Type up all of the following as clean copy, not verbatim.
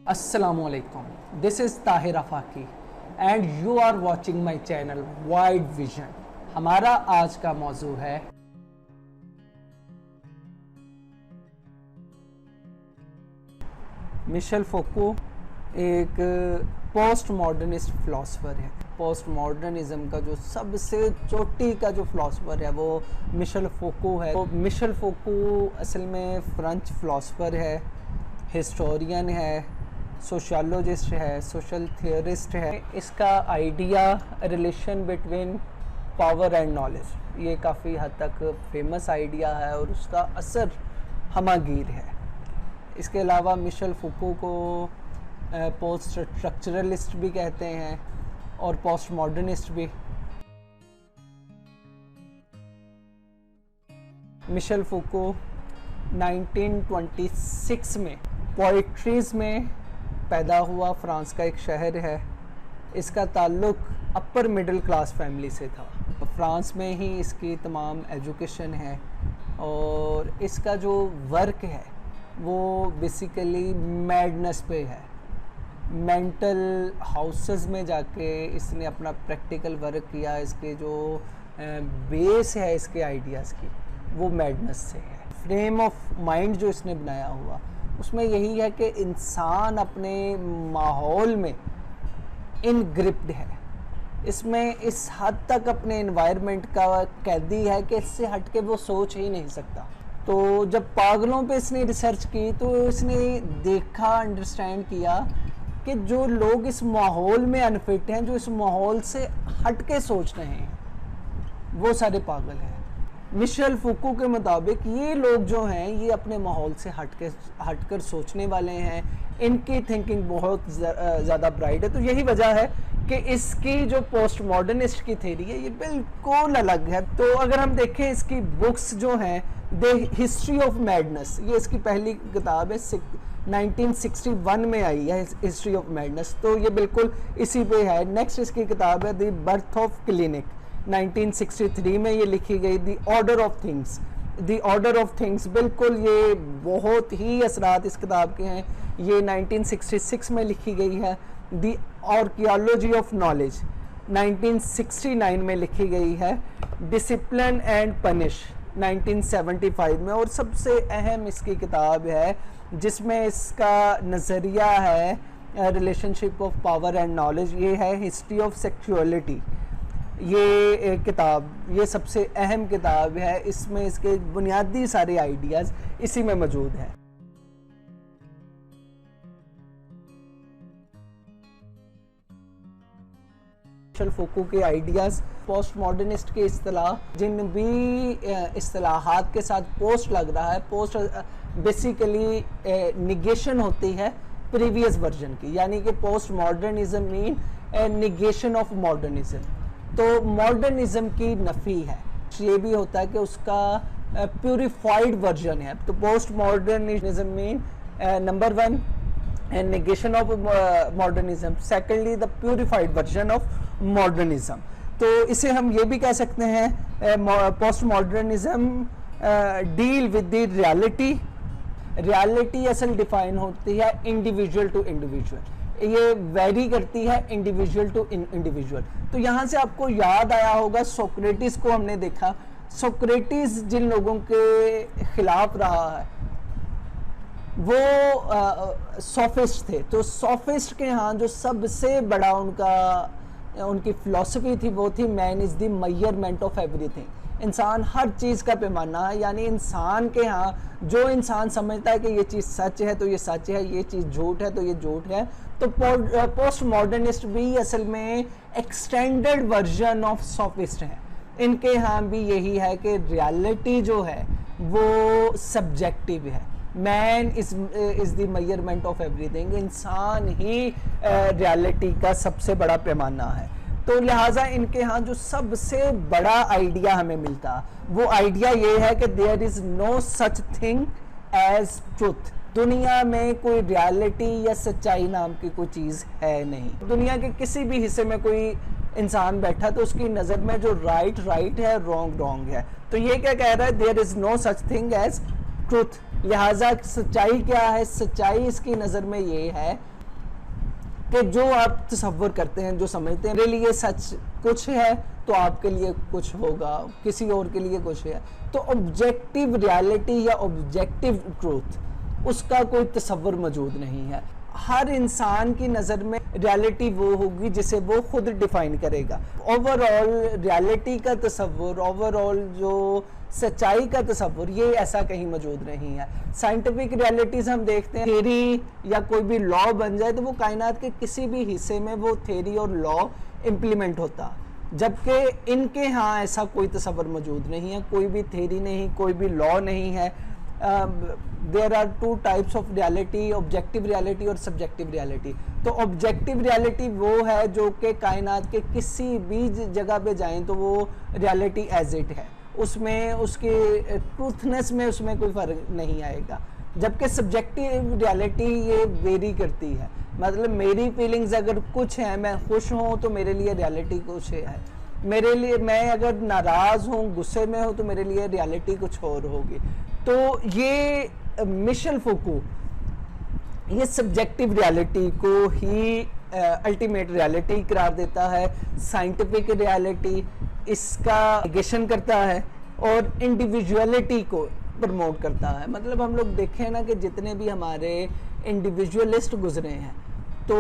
Assalamualaikum. This is Tahir Afaki and you are watching my channel Wide Vision. हमारा आज का मौजू है मिशेल फोको एक पोस्ट मॉडर्निस्ट फ़िलासफ़र है। पोस्ट मॉडर्निज़म का जो सबसे चोटी का जो फ़िलासफ़र है वो मिशेल फोको है। तो मिशेल फोको असल में फ्रेंच फ़िलासफ़र है, हिस्टोरियन है, सोशियोलॉजिस्ट है, सोशल थियरिस्ट है। इसका idea relation between power and knowledge ये काफ़ी हद तक फेमस आइडिया है और उसका असर हमागीर है। इसके अलावा मिशेल फोको को पोस्ट स्ट्रक्चरलिस्ट भी कहते हैं और पोस्ट मॉडर्निस्ट भी। मिशेल फोको 1926 में पोइट्रीज़ में पैदा हुआ। फ्रांस का एक शहर है। इसका ताल्लुक अपर मिडिल क्लास फैमिली से था। फ्रांस में ही इसकी तमाम एजुकेशन है और इसका जो वर्क है वो बेसिकली मैडनेस पे है। मेंटल हाउसेस में जाके इसने अपना प्रैक्टिकल वर्क किया। इसके जो बेस है इसके आइडियाज़ की वो मैडनेस से है। फ्रेम ऑफ माइंड जो इसने बनाया हुआ उसमें यही है कि इंसान अपने माहौल में इनग्रिप्ड है। इसमें इस हद तक अपने एनवायरनमेंट का कैदी है कि इससे हट के वो सोच ही नहीं सकता। तो जब पागलों पे इसने रिसर्च की तो इसने देखा, अंडरस्टैंड किया कि जो लोग इस माहौल में अनफिट हैं, जो इस माहौल से हट के सोच रहे हैं, वो सारे पागल हैं। मिशेल फोको के मुताबिक ये लोग जो हैं ये अपने माहौल से हटकर सोचने वाले हैं। इनकी थिंकिंग बहुत ज़्यादा ब्राइट है। तो यही वजह है कि इसकी जो पोस्ट मॉडर्निस्ट की थ्योरी है ये बिल्कुल अलग है। तो अगर हम देखें इसकी बुक्स जो हैं, द हिस्ट्री ऑफ मैडनेस, ये इसकी पहली किताब है, 1961 में आई है हिस्ट्री ऑफ मैडनेस। तो ये बिल्कुल इसी पे है। नेक्स्ट इसकी किताब है द बर्थ ऑफ क्लिनिक, 1963 में ये लिखी गई। The order of things, the order of things बिल्कुल ये बहुत ही असरात इस किताब के हैं। ये 1966 में लिखी गई है। द आर्कियोलॉजी ऑफ नॉलेज 1969 में लिखी गई है। डिसिप्लिन एंड पनिश 1975 में। और सबसे अहम इसकी किताब है जिसमें इसका नज़रिया है relationship of power and knowledge, ये है हिस्ट्री ऑफ सेक्सुअलिटी। ये किताब ये सबसे अहम किताब है। इसमें इसके बुनियादी सारे आइडियाज़ इसी में मौजूद हैं। मिशेल फोको के आइडियाज़ पोस्ट मॉडर्निस्ट के इस्तिलाह, जिन भी इस्तिलाहात के साथ पोस्ट लग रहा है, पोस्ट बेसिकली निगेशन होती है प्रीवियस वर्जन की, यानी कि post modernism mean negation of modernism. तो मॉडर्निज्म की नफ़ी है। ये भी होता है कि उसका प्यूरिफाइड वर्जन है। तो post modernism mean number 1 negation of modernism, secondly the purified version of modernism। तो इसे हम ये भी कह सकते हैं post modernism deal with the reality. Reality असल डिफाइन होती है इंडिविजुअल टू इंडिविजुअल, ये वेरी करती है इंडिविजुअल टू इंडिविजुअल। तो यहाँ से आपको याद आया होगा सोक्रेटिस को हमने देखा। सोक्रेटिस जिन लोगों के खिलाफ रहा है वो सोफिस्ट थे। तो सोफिस्ट के यहाँ जो सबसे बड़ा उनकी फ़िलासफ़ी थी वो थी man is the measurement of everything. इंसान हर चीज़ का पैमाना है। यानी इंसान के यहाँ जो इंसान समझता है कि ये चीज़ सच है तो ये सच है, ये चीज़ झूठ है तो ये झूठ है। तो पोस्ट मॉडर्निस्ट भी असल में एक्सटेंडेड वर्जन ऑफ सोफिस्ट हैं। इनके यहाँ भी यही है कि रियलिटी जो है वो सब्जेक्टिव है। Man is the measurement of everything. इंसान ही रियलिटी का सबसे बड़ा पैमाना है। तो लिहाजा इनके यहाँ जो सबसे बड़ा आइडिया हमें मिलता वो आइडिया ये है कि there is no such thing as truth. दुनिया में कोई रियलिटी या सच्चाई नाम की कोई चीज़ है नहीं। दुनिया के किसी भी हिस्से में कोई इंसान बैठा तो उसकी नज़र में जो राइट है, रॉन्ग है। तो ये क्या कह रहा है, there is no such thing as truth. लिहाजा सच्चाई क्या है? सच्चाई इसकी नज़र में ये है कि जो आप तसव्वुर करते हैं, जो समझते हैं मेरे लिए सच कुछ है तो आपके लिए कुछ होगा, किसी और के लिए कुछ है। तो ऑब्जेक्टिव रियलिटी या ऑब्जेक्टिव ट्रूथ उसका कोई तसव्वुर मौजूद नहीं है। हर इंसान की नज़र में रियलिटी वो होगी जिसे वो खुद डिफाइन करेगा। ओवरऑल रियलिटी का तसव्वुर, ओवरऑल जो सच्चाई का तसव्वुर, ये ऐसा कहीं मौजूद नहीं है। साइंटिफिक रियलिटीज़ हम देखते हैं, थेरी या कोई भी लॉ बन जाए तो वो कायनात के किसी भी हिस्से में वो थेरी और लॉ इम्प्लीमेंट होता, जबकि इनके यहाँ ऐसा कोई तसव्वुर मौजूद नहीं है। कोई भी थेरी नहीं, कोई भी लॉ नहीं है। There are two types of reality, objective reality और सब्जेक्टिव रियलिटी। तो ऑब्जेक्टिव रियलिटी वो है जो कि कायनात के किसी भी जगह पे जाएं तो वो रियलिटी एज इट है, उसमें उसके ट्रूथनेस में उसमें कोई फ़र्क नहीं आएगा। जबकि सब्जेक्टिव रियलिटी ये वेरी करती है, मतलब मेरी फीलिंग्स अगर कुछ हैं, मैं खुश हूँ तो मेरे लिए रियलिटी कुछ है, मेरे लिए मैं अगर नाराज़ हूँ, गुस्से में हूँ तो मेरे लिए रियलिटी कुछ और होगी। तो ये मिशेल फूको ये सब्जेक्टिव रियलिटी को ही अल्टीमेट रियलिटी करार देता है। साइंटिफिक रियलिटी इसका नेगेशन करता है और इंडिविजुअलिटी को प्रमोट करता है। मतलब हम लोग देखें ना कि जितने भी हमारे इंडिविजुअलिस्ट गुजरे हैं तो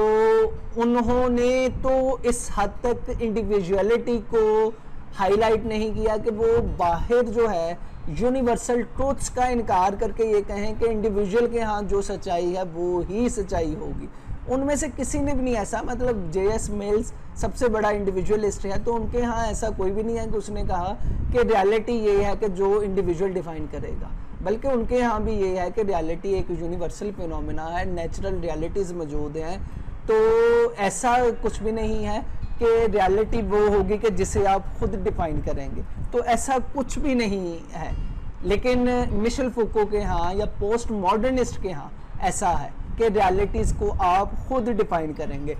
उन्होंने तो इस हद तक इंडिविजुअलिटी को हाईलाइट नहीं किया कि वो बाहर जो है यूनिवर्सल ट्रूथ्स का इनकार करके ये कहें कि इंडिविजुअल के यहाँ जो सच्चाई है वो ही सच्चाई होगी। उनमें से किसी ने भी नहीं ऐसा, मतलब J.S. मिल्स सबसे बड़ा इंडिविजुअलिस्ट है तो उनके यहाँ ऐसा कोई भी नहीं है कि उसने कहा कि रियलिटी ये है कि जो इंडिविजुअल डिफाइन करेगा, बल्कि उनके यहाँ भी ये है कि रियलिटी एक यूनिवर्सल फिनोमेना है, नेचुरल रियलिटीज़ मौजूद हैं। तो ऐसा कुछ भी नहीं है कि रियलिटी वो होगी कि जिसे आप खुद डिफाइन करेंगे, तो ऐसा कुछ भी नहीं है। लेकिन मिशेल फूको के यहाँ या पोस्ट मॉडर्निस्ट के यहाँ ऐसा है कि रियलिटीज़ को आप खुद डिफाइन करेंगे।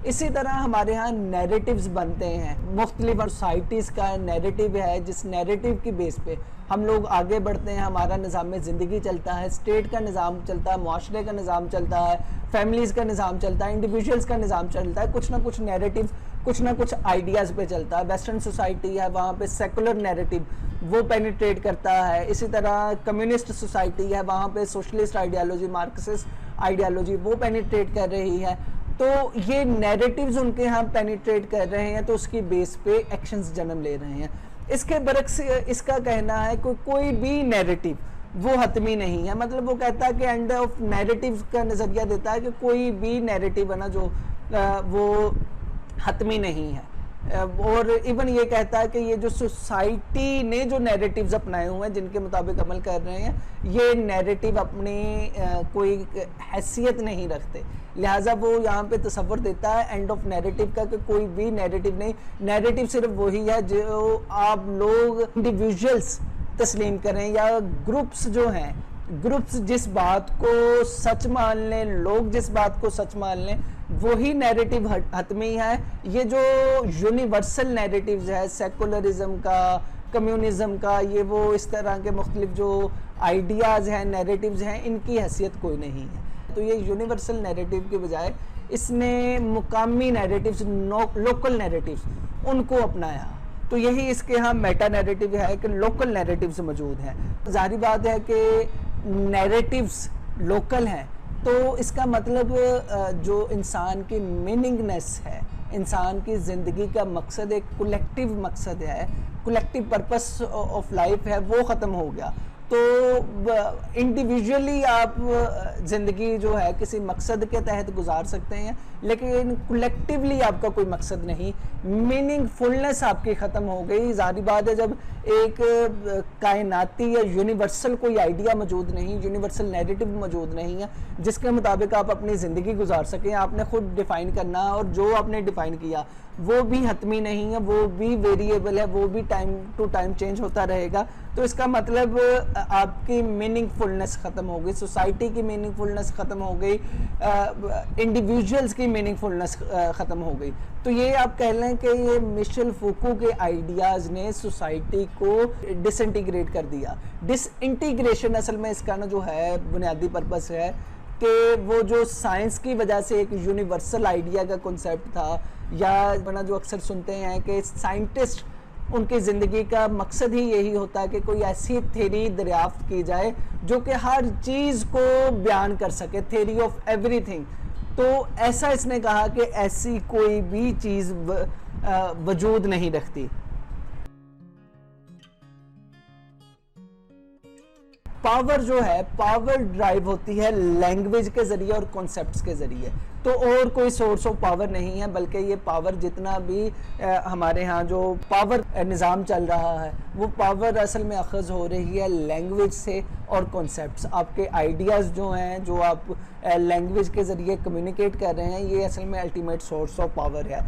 इसी तरह हमारे यहाँ नैरेटिव्स बनते हैं, मुख्तलिफ सोसाइटीज़ का नैरेटिव है, जिस नैरेटिव की बेस पे हम लोग आगे बढ़ते हैं, हमारा निज़ाम ज़िंदगी चलता है, स्टेट का निज़ाम चलता है, मुआशरे का निज़ाम चलता है, फैमिलीज़ का निज़ाम चलता है, इंडिविजुअल्स का निज़ाम चलता है, कुछ ना कुछ नैरेटिव, कुछ ना कुछ आइडियाज़ पे चलता है। वेस्टर्न सोसाइटी है, वहाँ पे सेकुलर नैरेटिव वो पेनिट्रेट करता है। इसी तरह कम्युनिस्ट सोसाइटी है, वहाँ पे सोशलिस्ट आइडियालॉजी, मार्क्सिस्ट आइडियालॉजी वो पेनिट्रेट कर रही है। तो ये नैरेटिव्स उनके यहाँ पेनिट्रेट कर रहे हैं, तो उसकी बेस पे एक्शंस जन्म ले रहे हैं। इसके बरक्स इसका कहना है कि कोई भी नैरेटिव वो हतमी नहीं है। मतलब वो कहता है कि एंड ऑफ नैरेटिव का नज़रिया देता है कि कोई भी नैरेटिव है ना जो वो हतमी नहीं है। और इवन ये कहता है कि ये जो सोसाइटी ने जो नैरेटिव्स अपनाए हुए हैं, जिनके मुताबिक अमल कर रहे हैं, ये नैरेटिव अपनी कोई हैसियत नहीं रखते। लिहाजा वो यहाँ पे तसव्वुर देता है एंड ऑफ नैरेटिव का कि कोई भी नैरेटिव नहीं, नैरेटिव सिर्फ वही है जो आप लोग इंडिविजुअल्स तस्लीम करें या ग्रुप्स जो हैं, ग्रुप्स जिस बात को सच मान लें, लोग जिस बात को सच मान लें, वही नैरेटिव हतमी है। ये जो यूनिवर्सल नैरेटिव्स है, सेकुलरिज्म का, कम्युनिज्म का, ये वो इस तरह के मुख्तलिफ जो आइडियाज़ हैं, नैरेटिव्स हैं, इनकी हैसियत कोई नहीं है। तो ये यूनिवर्सल नैरेटिव के बजाय इसने मुकामी नैरेटिव्स, लोकल नैरेटिव्स उनको अपनाया। तो यही इसके यहाँ मेटा नैरेटिव है कि लोकल नैरेटिव्स मौजूद हैं। ज़ाहिर बात है कि नैरेटिव्स लोकल हैं, तो इसका मतलब जो इंसान की मीनिंगनेस है, इंसान की ज़िंदगी का मकसद एक कलेक्टिव मकसद है, कलेक्टिव पर्पस ऑफ लाइफ है, वो ख़त्म हो गया। तो इंडिविजुअली आप ज़िंदगी जो है किसी मकसद के तहत गुजार सकते हैं, लेकिन कलेक्टिवली आपका कोई मकसद नहीं, मीनिंगफुलनेस आपकी ख़त्म हो गई। ज़ाहिर बात है जब एक कायनाती या यूनिवर्सल कोई आइडिया मौजूद नहीं, यूनिवर्सल नैरेटिव मौजूद नहीं है जिसके मुताबिक आप अपनी ज़िंदगी गुजार सकें, आपने खुद डिफ़ाइन करना, और जो आपने डिफ़ाइन किया वो भी हतमी नहीं है, वो भी वेरिएबल है, वो भी टाइम टू टाइम चेंज होता रहेगा। तो इसका मतलब आपकी मीनिंगफुलनेस ख़त्म हो गई, सोसाइटी की मीनिंगफुलनेस ख़त्म हो गई, इंडिविजुअल्स की मीनिंगफुलनेस ख़त्म हो गई। तो ये आप कह लें कि ये मिशेल फूको के आइडियाज़ ने सोसाइटी को डिसइंटीग्रेट कर दिया। डिसइंटीग्रेशन असल में इसका ना जो है बुनियादी पर्पस है कि वो जो साइंस की वजह से एक यूनिवर्सल आइडिया का कॉन्सेप्ट था, या बना जो अक्सर सुनते हैं कि साइंटिस्ट उनकी ज़िंदगी का मकसद ही यही होता है कि कोई ऐसी थ्योरी दरियाफ्त की जाए जो कि हर चीज़ को बयान कर सके, थ्योरी ऑफ एवरीथिंग। तो ऐसा इसने कहा कि ऐसी कोई भी चीज़ वजूद नहीं रखती। पावर जो है, पावर ड्राइव होती है लैंग्वेज के ज़रिए और कॉन्सेप्ट्स के ज़रिए। तो और कोई सोर्स ऑफ पावर नहीं है, बल्कि ये पावर जितना भी हमारे यहाँ जो पावर निज़ाम चल रहा है, वो पावर असल में अखज़ हो रही है लैंग्वेज से और कॉन्सेप्ट्स। आपके आइडियाज़ जो हैं, जो आप लैंग्वेज के ज़रिए कम्युनिकेट कर रहे हैं, ये असल में अल्टीमेट सोर्स ऑफ पावर है।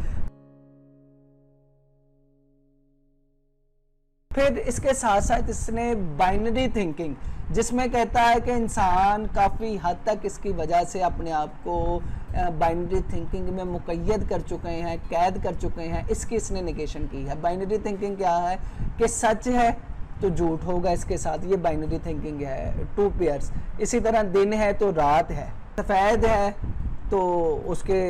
फिर इसके साथ साथ इसने बाइनरी थिंकिंग, जिसमें कहता है कि इंसान काफ़ी हद तक इसकी वजह से अपने आप को बाइनरी थिंकिंग में मुक़य्यद कर चुके हैं, कैद कर चुके हैं, इसकी इसने निगेशन की है। बाइनरी थिंकिंग क्या है कि सच है तो झूठ होगा, इसके साथ ये बाइनरी थिंकिंग है, टू पेयर्स। इसी तरह दिन है तो रात है, सफ़ेद है तो उसके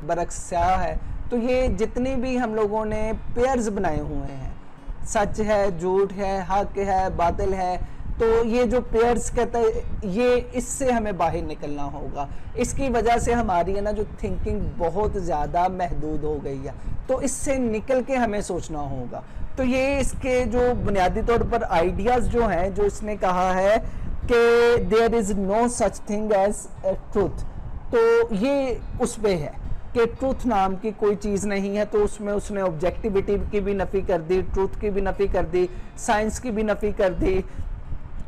बरक्स स्याह है। तो ये जितनी भी हम लोगों ने पेयर्स बनाए हुए हैं, सच है, झूठ है, हक है, बातिल है, तो ये जो पेयर्स कहता है, ये इससे हमें बाहर निकलना होगा। इसकी वजह से हमारी है ना जो थिंकिंग बहुत ज़्यादा महदूद हो गई है, तो इससे निकल के हमें सोचना होगा। तो ये इसके जो बुनियादी तौर पर आइडियाज़ जो हैं, जो इसने कहा है कि there is no such thing as truth, तो ये उस पे है कि ट्रूथ नाम की कोई चीज़ नहीं है। तो उसमें उसने ऑब्जेक्टिविटी की भी नफ़ी कर दी, ट्रूथ की भी नफ़ी कर दी, साइंस की भी नफ़ी कर दी,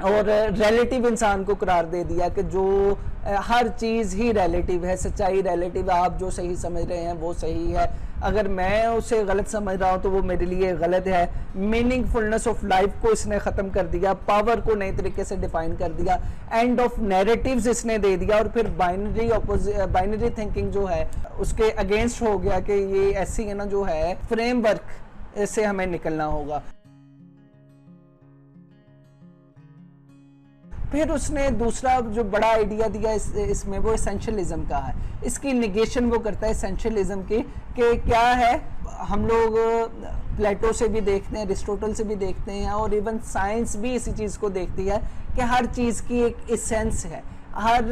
और रिलेटिव इंसान को करार दे दिया कि जो हर चीज़ ही रिलेटिव है, सच्चाई रिलेटिव है। आप जो सही समझ रहे हैं वो सही है, अगर मैं उसे गलत समझ रहा हूँ तो वो मेरे लिए गलत है। मीनिंगफुलनेस ऑफ लाइफ को इसने ख़त्म कर दिया, पावर को नए तरीके से डिफाइन कर दिया, एंड ऑफ नैरेटिव्स इसने दे दिया। और फिर बाइनरी थिंकिंग जो है उसके अगेंस्ट हो गया कि ये ऐसी है ना जो है फ्रेमवर्क से हमें निकलना होगा। फिर उसने दूसरा जो बड़ा आइडिया दिया इसमें वो एसेंशियलिज्म का है। इसकी निगेशन वो करता है एसेंशियलिज्म की, कि क्या है, हम लोग प्लेटो से भी देखते हैं, अरिस्टोटल से भी देखते हैं, और इवन साइंस भी इसी चीज़ को देखती है कि हर चीज़ की एक एसेंस है, हर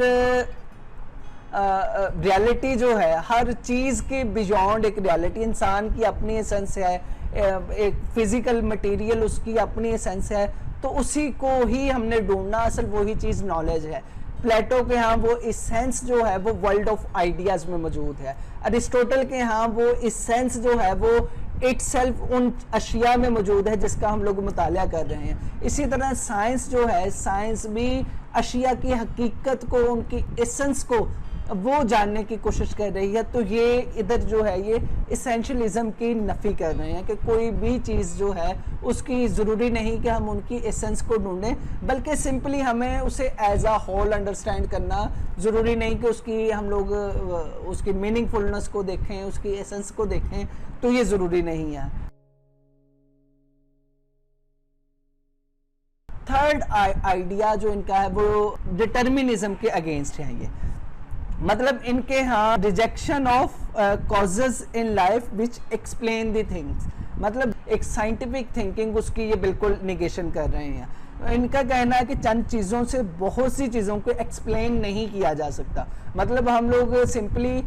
रियलिटी जो है, हर चीज़ के बियॉन्ड एक रियलिटी, इंसान की अपनी एसेंस है, एक फिजिकल मटेरियल उसकी अपनी एसेंस है, तो उसी को ही हमने ढूंढना, असल वही चीज़ नॉलेज है। प्लेटो के यहाँ वो इसेंस जो है वो वर्ल्ड ऑफ आइडियाज़ में मौजूद है। अरिस्टोटल के यहाँ वो इसेंस जो है वो इटसेल्फ उन अशिया में मौजूद है जिसका हम लोग मुताला कर रहे हैं। इसी तरह साइंस जो है, साइंस भी अशिया की हकीकत को, उनकी एसेंस को वो जानने की कोशिश कर रही है। तो ये इधर जो है ये एसेंशियलिज्म की नफ़ी कर रहे हैं कि कोई भी चीज़ जो है उसकी ज़रूरी नहीं कि हम उनकी एसेंस को ढूंढें, बल्कि सिंपली हमें उसे एज आ होल अंडरस्टैंड करना, ज़रूरी नहीं कि उसकी हम लोग उसकी मीनिंगफुलनेस को देखें, उसकी एसेंस को देखें, तो ये ज़रूरी नहीं है। थर्ड आइडिया जो इनका है वो डिटर्मिनिज्म के अगेंस्ट है। ये मतलब इनके यहाँ rejection of causes in life which explain the things, मतलब एक साइंटिफिक थिंकिंग उसकी ये बिल्कुल निगेशन कर रहे हैं। इनका कहना है कि चंद चीज़ों से बहुत सी चीज़ों को एक्सप्लेन नहीं किया जा सकता। मतलब हम लोग सिंपली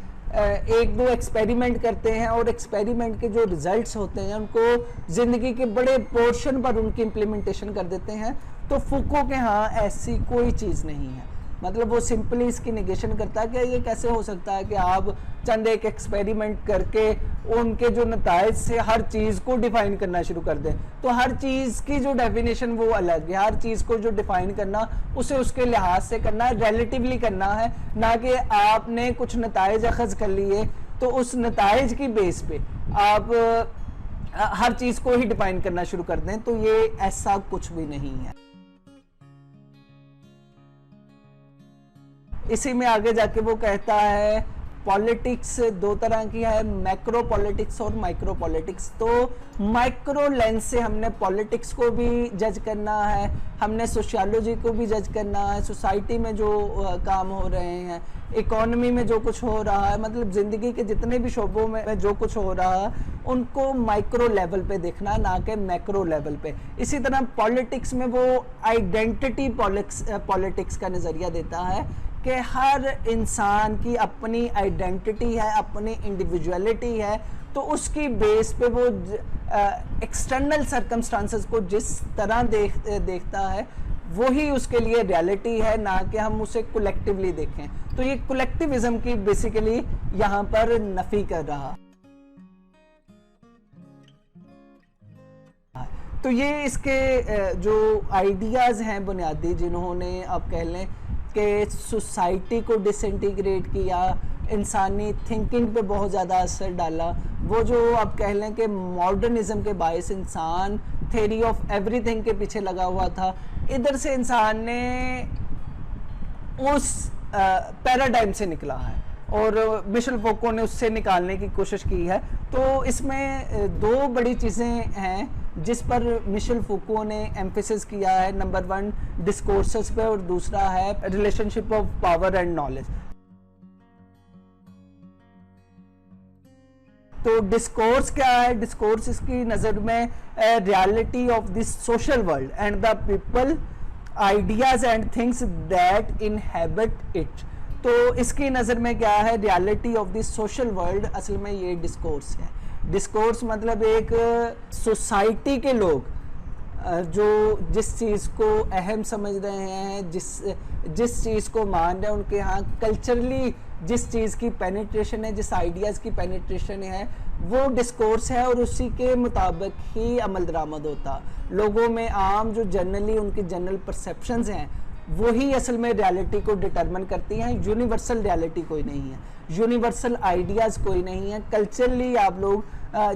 एक दो एक्सपेरिमेंट करते हैं और एक्सपेरिमेंट के जो रिजल्ट्स होते हैं उनको ज़िंदगी के बड़े पोर्शन पर उनकी इम्प्लीमेंटेशन कर देते हैं। तो फूको के यहाँ ऐसी कोई चीज़ नहीं है। मतलब वो सिंपली इसकी निगेशन करता है कि ये कैसे हो सकता है कि आप चंद एक एक्सपेरिमेंट करके उनके जो नताइज से हर चीज़ को डिफ़ाइन करना शुरू कर दें। तो हर चीज़ की जो डेफिनेशन वो अलग है, हर चीज़ को जो डिफ़ाइन करना उसे उसके लिहाज से करना है, रिलेटिवली करना है, ना कि आपने कुछ नताइज अखज़ कर लिए तो उस नताइज की बेस पे आप हर चीज को ही डिफाइन करना शुरू कर दें, तो ये ऐसा कुछ भी नहीं है। इसी में आगे जाके वो कहता है पॉलिटिक्स दो तरह की है, मैक्रो पॉलिटिक्स और माइक्रो पॉलिटिक्स। तो माइक्रो लेंस से हमने पॉलिटिक्स को भी जज करना है, हमने सोशियोलॉजी को भी जज करना है, सोसाइटी में जो काम हो रहे हैं, इकोनॉमी में जो कुछ हो रहा है, मतलब ज़िंदगी के जितने भी शोबों में जो कुछ हो रहा है उनको माइक्रो लेवल पे देखना, ना कि मैक्रो लेवल पे। इसी तरह पॉलिटिक्स में वो आइडेंटिटी पॉलिटिक्स का नज़रिया देता है कि हर इंसान की अपनी आइडेंटिटी है, अपनी इंडिविजुअलिटी है, तो उसकी बेस पे वो एक्सटर्नल सर्कमस्टांसेस को जिस तरह देखता है वही उसके लिए रियलिटी है, ना कि हम उसे कलेक्टिवली देखें। तो ये कलेक्टिविज्म की बेसिकली यहाँ पर नफी कर रहा। तो ये इसके जो आइडियाज़ हैं बुनियादी, जिन्होंने आप कह लें कि सोसाइटी को डिसइंटीग्रेट किया, इंसानी थिंकिंग पे बहुत ज़्यादा असर डाला, वो जो आप कह लें कि मॉडर्निज्म के बायस इंसान थ्योरी ऑफ एवरीथिंग के पीछे लगा हुआ था, इधर से इंसान ने उस पैराडाइम से निकला है और मिशेल फोको ने उससे निकालने की कोशिश की है। तो इसमें दो बड़ी चीज़ें हैं जिस पर मिशेल फूको ने एम्फेसिस किया है। नंबर 1 डिस्कोर्सेस पे और दूसरा है relationship of power and knowledge. तो डिस्कोर्स क्या है? डिस्कोर्स इसकी नज़र में reality of this social world and the people, ideas and things that inhabit it. तो इसकी नज़र में क्या है? Reality of this social world, असल में ये डिस्कोर्स है। डिस्कोर्स मतलब एक सोसाइटी के लोग जो जिस चीज़ को अहम समझ रहे हैं, जिस चीज़ को मान रहे हैं, उनके यहाँ कल्चरली जिस चीज़ की पेनिट्रेशन है, जिस आइडियाज़ की पेनिट्रेशन है, वो डिस्कोर्स है और उसी के मुताबिक ही अमल दरामद होता। लोगों में आम जो जनरली उनकी जनरल परसेप्शंस हैं वही असल में रियलिटी को डिटरमिन करती हैं। यूनिवर्सल रियलिटी कोई नहीं है, यूनिवर्सल आइडियाज़ कोई नहीं है। कल्चरली आप लोग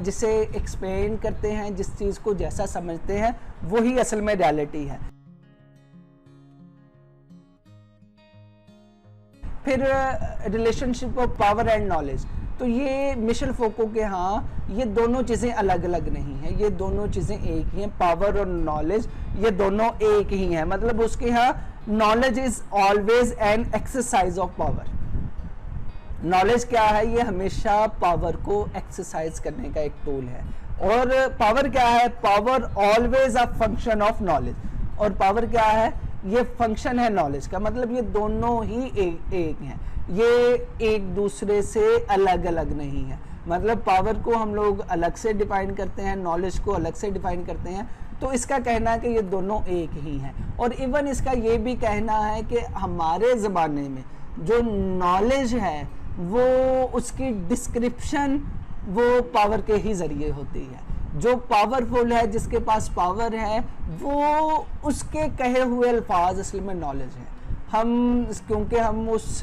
जिसे एक्सप्लेन करते हैं, जिस चीज़ को जैसा समझते हैं, वही असल में रियलिटी है। फिर relationship of power and knowledge. तो ये मिशेल फोको के यहाँ ये दोनों चीज़ें अलग अलग नहीं हैं, ये दोनों चीज़ें एक ही हैं। पावर और नॉलेज ये दोनों एक ही हैं। मतलब उसके यहाँ knowledge is always an exercise of power. Knowledge क्या है? ये हमेशा पावर को एक्सरसाइज करने का एक टूल है। और पावर क्या है? Power always a function of knowledge. और पावर क्या है? ये फंक्शन है नॉलेज का। मतलब ये दोनों ही एक हैं, ये एक दूसरे से अलग अलग नहीं है। मतलब पावर को हम लोग अलग से डिफाइन करते हैं, नॉलेज को अलग से डिफाइन करते हैं। तो इसका कहना है कि ये दोनों एक ही हैं। और इवन इसका ये भी कहना है कि हमारे ज़माने में जो नॉलेज है वो उसकी डिस्क्रिप्शन वो पावर के ही ज़रिए होती है। जो पावरफुल है, जिसके पास पावर है, वो उसके कहे हुए अल्फाज असल में नॉलेज है। क्योंकि हम उस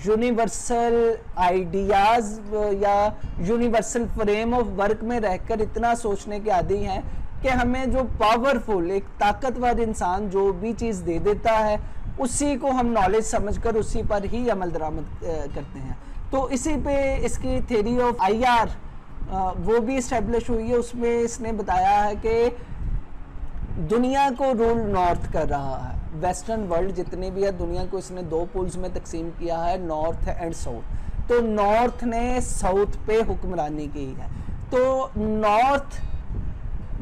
यूनिवर्सल आइडियाज़ या यूनिवर्सल फ्रेम ऑफ वर्क में रहकर इतना सोचने के आदी हैं कि हमें जो पावरफुल एक ताकतवर इंसान जो भी चीज़ दे देता है उसी को हम नॉलेज समझकर उसी पर ही अमल दरामद करते हैं। तो इसी पे इसकी थ्योरी ऑफ IR वो भी इस्टेब्लिश हुई है। उसमें इसने बताया है कि दुनिया को रूल नॉर्थ कर रहा है। वेस्टर्न वर्ल्ड जितने भी है दुनिया को इसने 2 पूल्स में तकसीम किया है, नॉर्थ एंड साउथ। तो नॉर्थ ने साउथ पे हुक्मरानी की है। तो नॉर्थ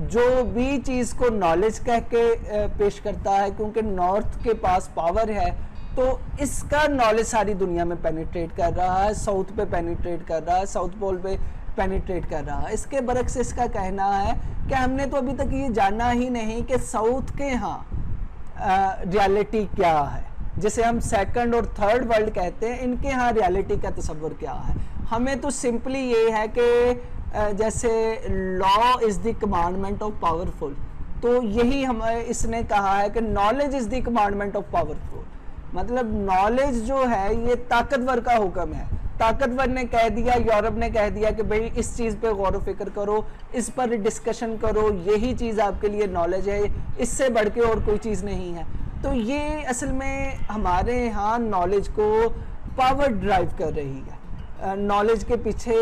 जो भी चीज़ को नॉलेज कह के पेश करता है, क्योंकि नॉर्थ के पास पावर है, तो इसका नॉलेज सारी दुनिया में पेनिट्रेट कर रहा है, साउथ पे पेनिट्रेट कर रहा है, साउथ पोल पे पेनिट्रेट कर रहा है। इसके बरक्स इसका कहना है कि हमने तो अभी तक ये जाना ही नहीं कि साउथ के यहाँ रियलिटी क्या है। जैसे हम सेकंड और थर्ड वर्ल्ड कहते हैं, इनके यहाँ रियलिटी का तस्वर क्या है। हमें तो सिंपली ये है कि जैसे law is the commandment of powerful, तो यही हम इसने कहा है कि knowledge is the commandment of powerful. मतलब नॉलेज जो है ये ताकतवर का हुक्म है ताकतवर ने कह दिया, यूरोप ने कह दिया कि भाई इस चीज़ पे गौर व फिक्र करो, इस पर डिस्कशन करो, यही चीज़ आपके लिए नॉलेज है, इससे बढ़ के और कोई चीज़ नहीं है। तो ये असल में हमारे यहाँ नॉलेज को पावर ड्राइव कर रही है। नॉलेज के पीछे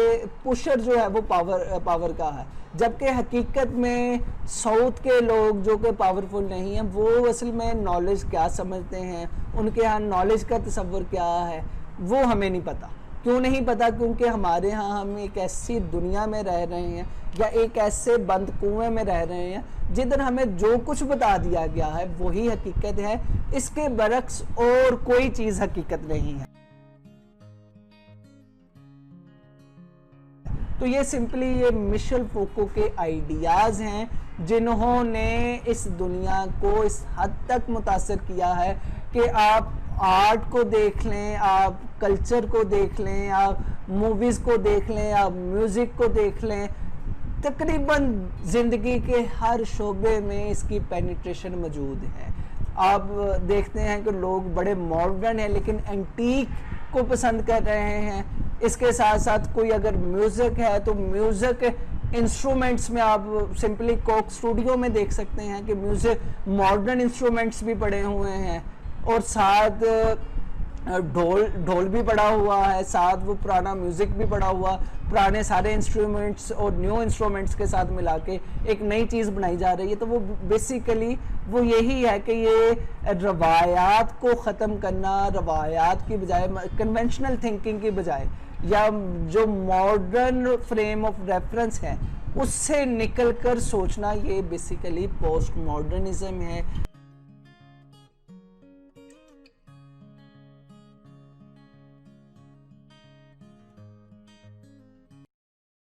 पुशर जो है वो पावर का है, जबकि हकीकत में साउथ के लोग जो कि पावरफुल नहीं हैं, वो असल में नॉलेज क्या समझते हैं, उनके यहाँ नॉलेज का तस्वर क्या है, वो हमें नहीं पता। क्यों नहीं पता? क्योंकि हमारे यहाँ हम एक ऐसी दुनिया में रह रहे हैं या एक ऐसे बंद कुएं में रह रहे हैं जिधर हमें जो कुछ बता दिया गया है वही हकीकत है, इसके बरक्स और कोई चीज़ हकीकत नहीं है। तो ये सिंपली ये मिशेल फूको के आइडियाज़ हैं जिन्होंने इस दुनिया को इस हद तक मुतासर किया है कि आप आर्ट को देख लें, आप कल्चर को देख लें, आप मूवीज़ को देख लें, आप म्यूज़िक को देख लें, तकरीबन ज़िंदगी के हर शोबे में इसकी पेनिट्रेशन मौजूद है। आप देखते हैं कि लोग बड़े मॉडर्न हैं लेकिन एंटीक को पसंद कर रहे हैं। इसके साथ साथ कोई अगर म्यूज़िक है तो म्यूज़िक इंस्ट्रूमेंट्स में आप सिंपली कोक स्टूडियो में देख सकते हैं कि म्यूज़िक मॉडर्न इंस्ट्रूमेंट्स भी पड़े हुए हैं और साथ ढोल भी पड़ा हुआ है, साथ वो पुराना म्यूज़िक भी पड़ा हुआ, पुराने सारे इंस्ट्रूमेंट्स और न्यू इंस्ट्रूमेंट्स के साथ मिला के एक नई चीज़ बनाई जा रही है। तो वो बेसिकली वो यही है कि ये रवायात को ख़त्म करना, रवायात की बजाय कन्वेंशनल थिंकिंग की बजाय या जो मॉडर्न फ्रेम ऑफ रेफरेंस है उससे निकल कर सोचना, ये बेसिकली पोस्ट मॉडर्निज्म है।